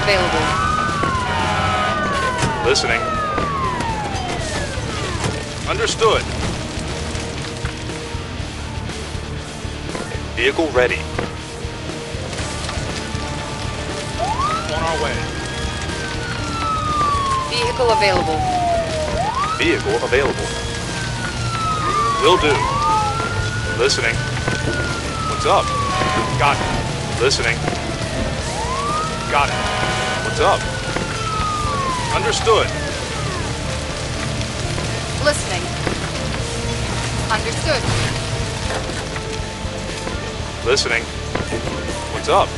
available. Listening. Understood. Vehicle ready. On our way. Vehicle available. Vehicle available. Will do. Listening. What's up? Got it. Listening. Got it. What's up? Understood. Listening. Understood. Listening. What's up?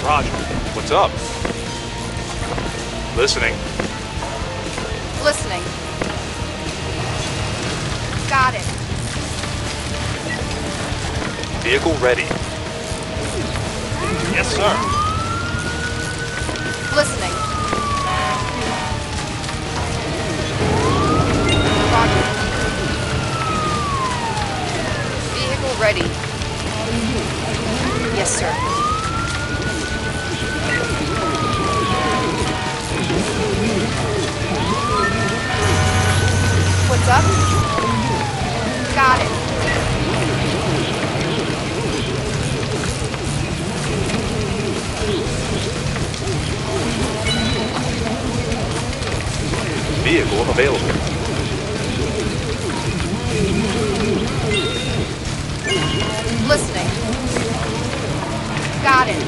Roger. What's up? Listening. Listening. Got it. Vehicle ready. Yes, sir. Listening. Roger. Vehicle ready. Yes, sir. What's up? Got it. Vehicle available. Listening. Got it.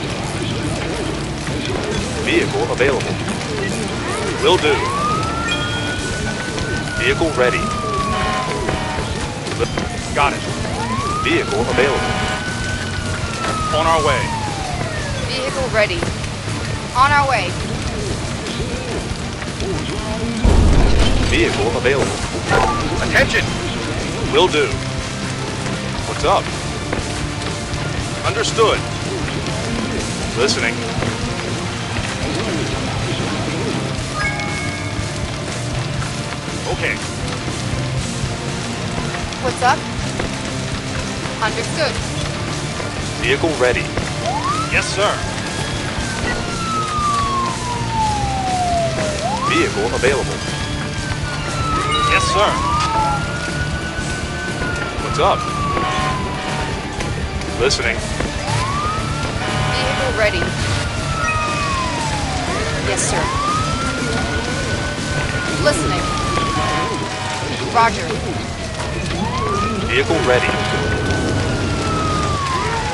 Vehicle available. Will do. Vehicle ready. Got it. Vehicle available. On our way. Vehicle ready. On our way. Vehicle available. Attention! Will do. What's up? Understood. Listening. Okay. What's up? Understood. Vehicle ready. Yes, sir. Vehicle available. Yes, sir. What's up? Listening. Vehicle ready. Yes, sir. Listening. Roger. Vehicle ready.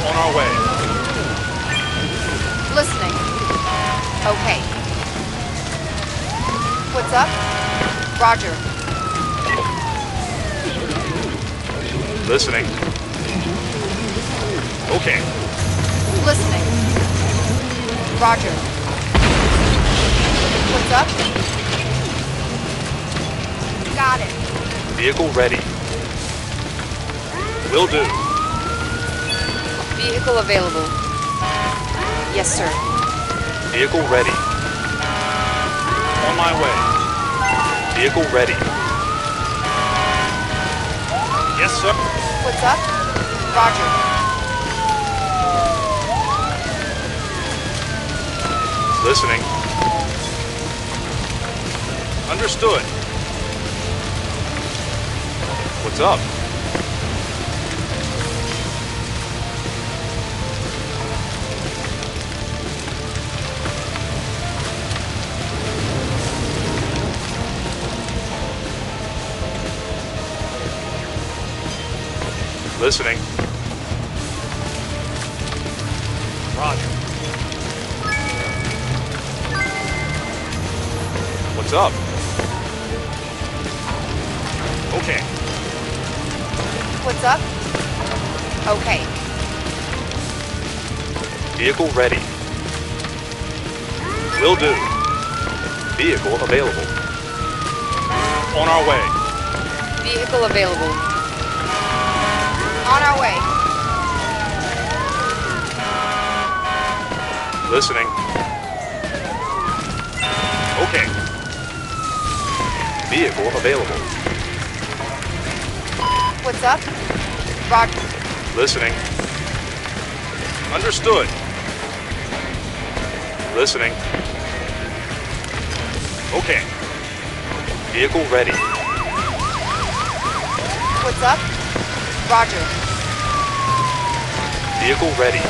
On our way. Listening. Okay. What's up? Roger. Listening. Okay. Listening. Roger. What's up? Got it. Vehicle ready. Will do. Vehicle available. Yes, sir. Vehicle ready. On my way. Vehicle ready. Yes, sir. What's up? Roger. Listening. Understood. What's up? Listening. Roger. What's up? Okay. What's up? Okay. Vehicle ready. Will do. Vehicle available. On our way. Vehicle available. On our way. Listening. Okay. Vehicle available. What's up? Roger. Listening. Understood. Listening. Okay. Vehicle ready. What's up? Roger. Vehicle ready.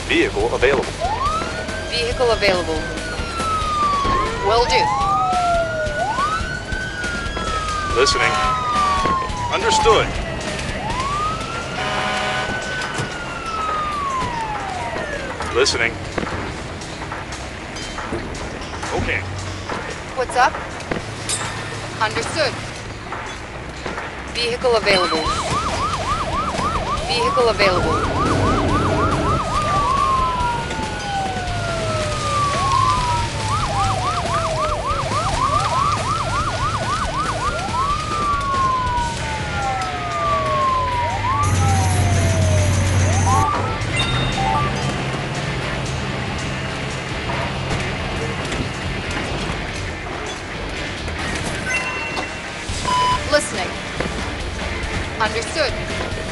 Vehicle available. Vehicle available. Will do. Listening. Understood. Listening. Okay. What's up? Understood. Vehicle available. Vehicle available. Listening. Understood.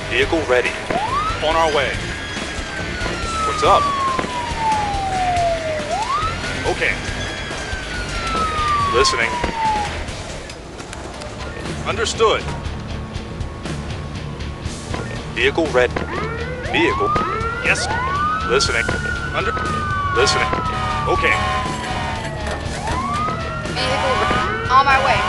Vehicle ready. On our way. What's up? Okay. Listening. Understood. Vehicle ready. Vehicle. Yes. Listening. Listening. Okay. On my way.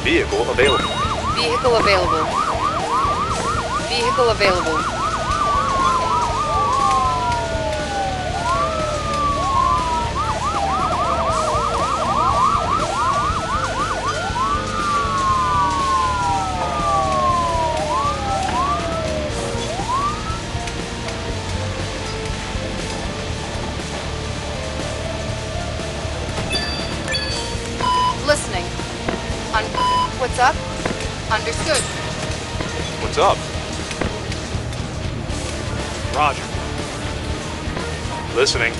Vehicle available. Vehicle available. Vehicle available. Listening. What's up? Understood. What's up? Roger. Listening.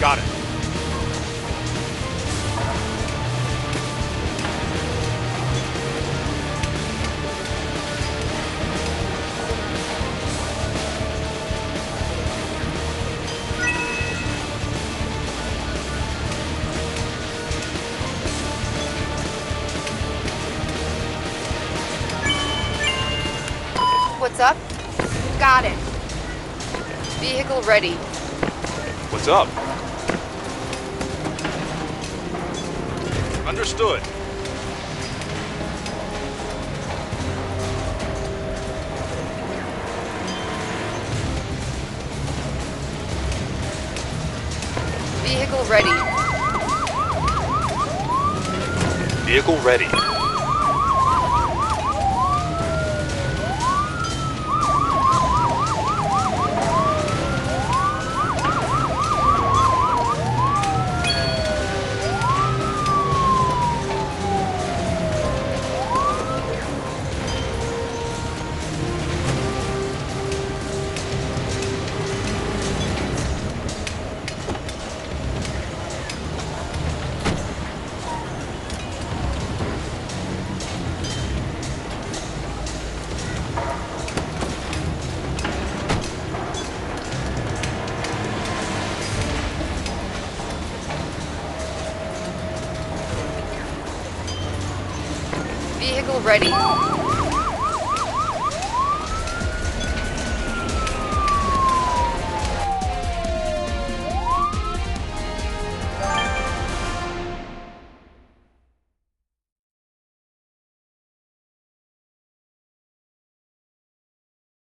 Got it. What's up? Got it. Vehicle ready. What's up? Understood. Vehicle ready. Vehicle ready. Vehicle ready.